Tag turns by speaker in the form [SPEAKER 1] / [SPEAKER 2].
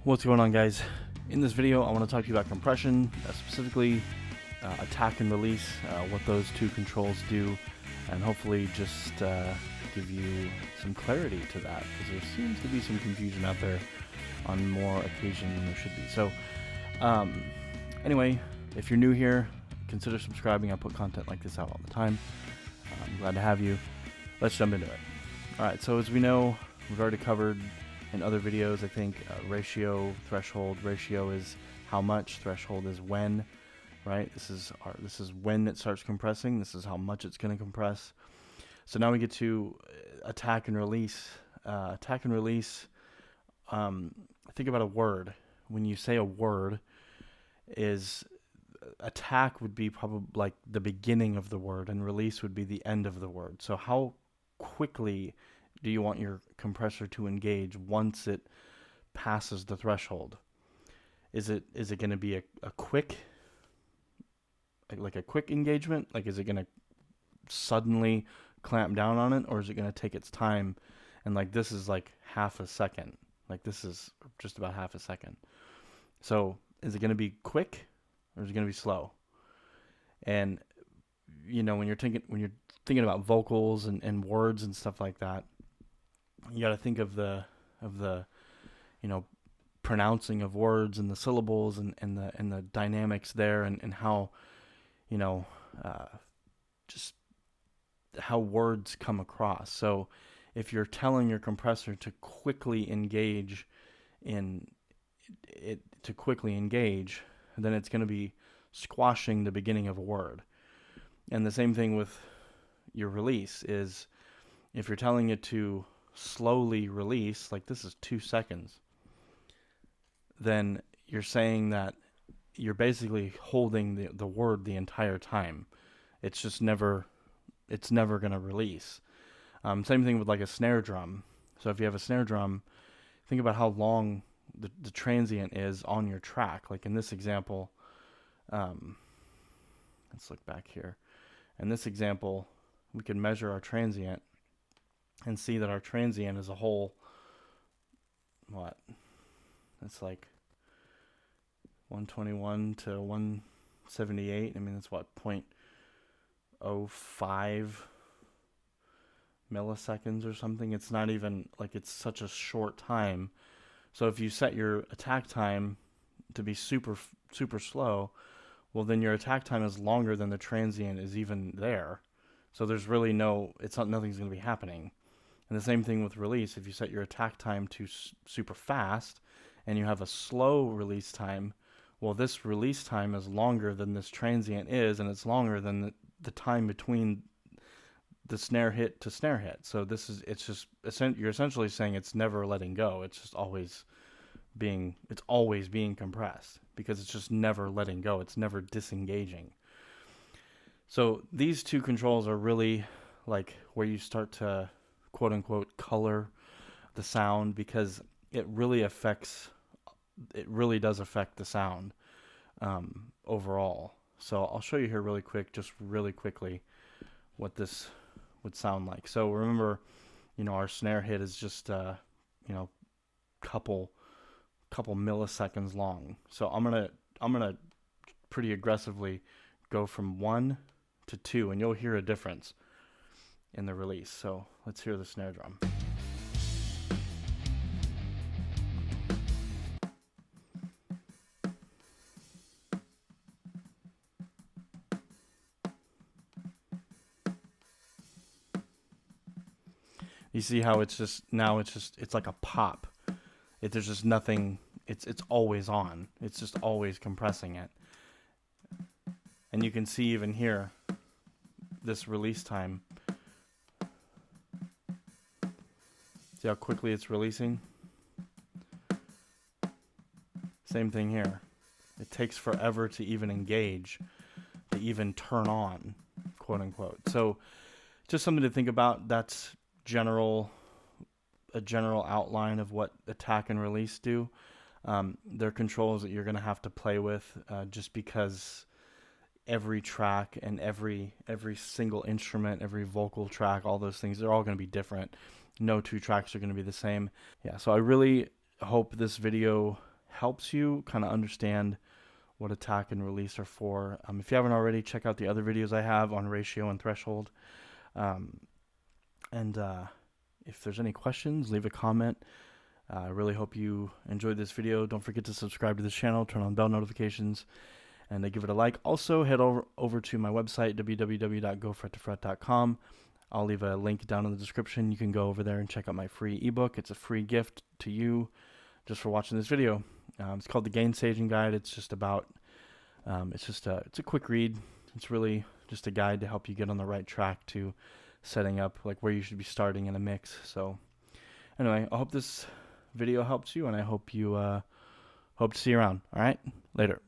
[SPEAKER 1] What's going on, guys? In this video I want to talk to you about compression, specifically attack and release, what those two controls do, and hopefully just give you some clarity to that, because there seems to be some confusion out there on more occasion than there should be. So anyway, if you're new here, consider subscribing. I put content like this out all the time. I'm glad to have you. Let's jump into it. Alright, so as we know, we've already covered in other videos, I think, ratio, threshold. Ratio is how much, threshold is when, right? This is when it starts compressing. This is how much it's going to compress. So now we get to attack and release. Attack and release, think about a word. When you say a word, attack would be probably like the beginning of the word, and release would be the end of the word. So how quickly do you want your compressor to engage once it passes the threshold? Is it going to be a quick, like a quick engagement? Like, is it going to suddenly clamp down on it, or is it going to take its time? And like, this is like half a second. Like, this is just about half a second. So is it going to be quick, or is it going to be slow? And you know, when you're thinking about vocals and words and stuff like that, you got to think of the you know, pronouncing of words and the syllables and the dynamics there, and how, you know, just how words come across. So if you're telling your compressor to quickly engage then it's going to be squashing the beginning of a word. And the same thing with your release is, if you're telling it to slowly release, like this is 2 seconds, then you're saying that you're basically holding the word the entire time. It's just never going to release. Same thing with like a snare drum. So if you have a snare drum, think about how long the transient is on your track. Like in this example, let's look back here. In this example, we can measure our transient and see that our transient is a whole, it's like 121 to 178. I mean, that's 0.05 milliseconds or something. It's not even like, it's such a short time. So if you set your attack time to be super slow, well, then your attack time is longer than the transient is even there. So there's really nothing's going to be happening. And the same thing with release. If you set your attack time to super fast and you have a slow release time, well, this release time is longer than this transient is, and it's longer than the time between the snare hit to snare hit. So you're essentially saying it's never letting go. It's just always being compressed, because it's just never letting go. It's never disengaging. So these two controls are really like where you start to quote unquote color the sound, because it really does affect the sound overall. So I'll show you here really quickly what this would sound like. So remember, you know, our snare hit is just you know, couple milliseconds long. So I'm gonna pretty aggressively go from 1 to 2, and you'll hear a difference in the release. So let's hear the snare drum. You see how it's like a pop. There's just nothing. It's always on. It's just always compressing it. And you can see even here, this release time. See how quickly it's releasing? Same thing here. It takes forever to even engage, to even turn on, quote unquote. So just something to think about. That's a general outline of what attack and release do. They're controls that you're going to have to play with, just because every track and every single instrument, every vocal track, all those things, they're all going to be different. No two tracks are going to be the same. Yeah, so I really hope this video helps you kind of understand what attack and release are for. If you haven't already, check out the other videos I have on ratio and threshold. Um, and if there's any questions, leave a comment. I really hope you enjoyed this video. Don't forget to subscribe to this channel, turn on bell notifications, and give it a like. Also, head over to my website, www.gofrettofret.com. I'll leave a link down in the description. You can go over there and check out my free ebook. It's a free gift to you just for watching this video. It's called the Gain Staging Guide. It's just about, it's a quick read. It's really just a guide to help you get on the right track to setting up like where you should be starting in a mix. So anyway, I hope this video helps you, and I hope you hope to see you around. All right, later.